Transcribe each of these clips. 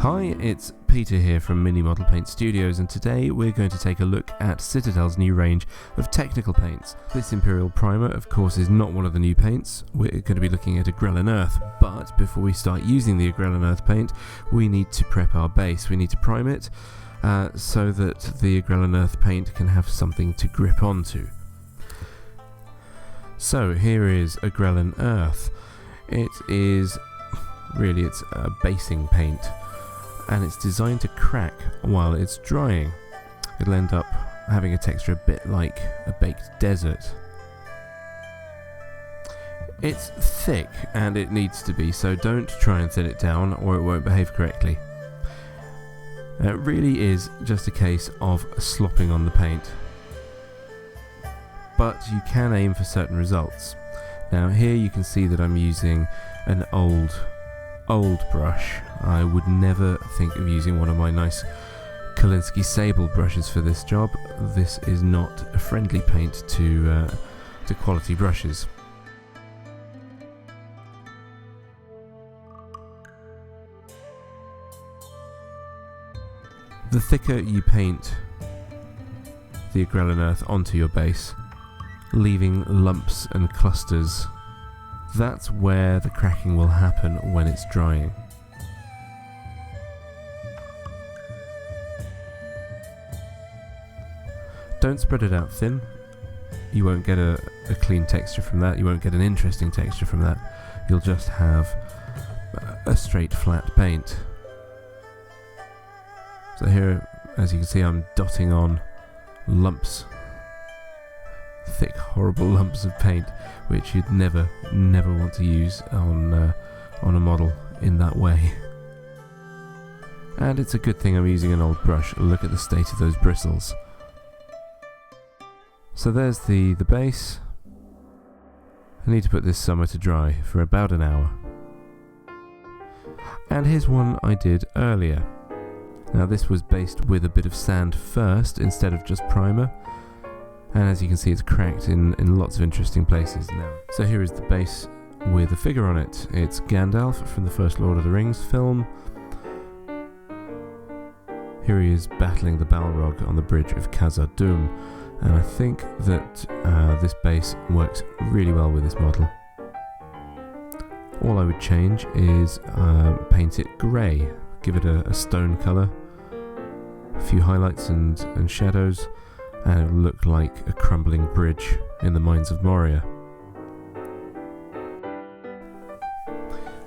Hi, it's Peter here from MiniModelPaint Studios, and today we're going to take a look at Citadel's new range of technical paints. This Imperial Primer, of course, is not one of the new paints. We're going to be looking at Agrellan Earth, but before we start using the Agrellan Earth paint, we need to prep our base. We need to prime it so that the Agrellan Earth paint can have something to grip onto. So here is Agrellan Earth. It's a basing paint, and it's designed to crack while it's drying. It'll end up having a texture a bit like a baked desert. It's thick, and it needs to be, so don't try and thin it down or it won't behave correctly. It really is just a case of slopping on the paint, but you can aim for certain results. Now here you can see that I'm using an old brush. I would never think of using one of my nice Kolinsky Sable brushes for this job. This is not a friendly paint to quality brushes. The thicker you paint the Agrellan Earth onto your base, leaving lumps and clusters, that's where the cracking will happen when it's drying. Don't spread it out thin. You won't get a clean texture from that. You won't get an interesting texture from that. You'll just have a straight flat paint. So here, as you can see, I'm dotting on lumps, thick, horrible lumps of paint, which you'd never want to use on a model in that way. And it's a good thing I'm using an old brush. Look at the state of those bristles. So there's the base. I need to put this somewhere to dry for about an hour. And here's one I did earlier. Now this was based with a bit of sand first instead of just primer. And as you can see, it's cracked in lots of interesting places now. So here is the base with a figure on it. It's Gandalf from the first Lord of the Rings film. Here he is battling the Balrog on the bridge of Khazad-dûm. And I think that this base works really well with this model. All I would change is paint it grey, give it a stone colour, a few highlights and shadows, and it will look like a crumbling bridge in the mines of Moria.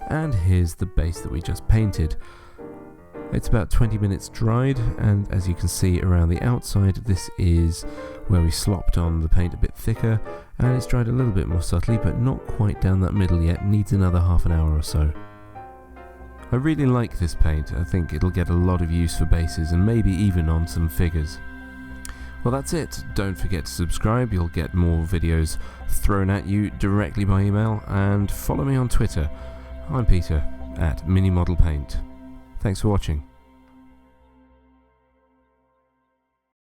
And here's the base that we just painted. It's about 20 minutes dried, and as you can see around the outside, this is where we slopped on the paint a bit thicker, and it's dried a little bit more subtly, but not quite down that middle yet. Needs another half an hour or so. I really like this paint. I think it'll get a lot of use for bases and maybe even on some figures. Well, that's it. Don't forget to subscribe. You'll get more videos thrown at you directly by email, and follow me on Twitter. I'm Peter at MiniModelPaint. Thanks for watching.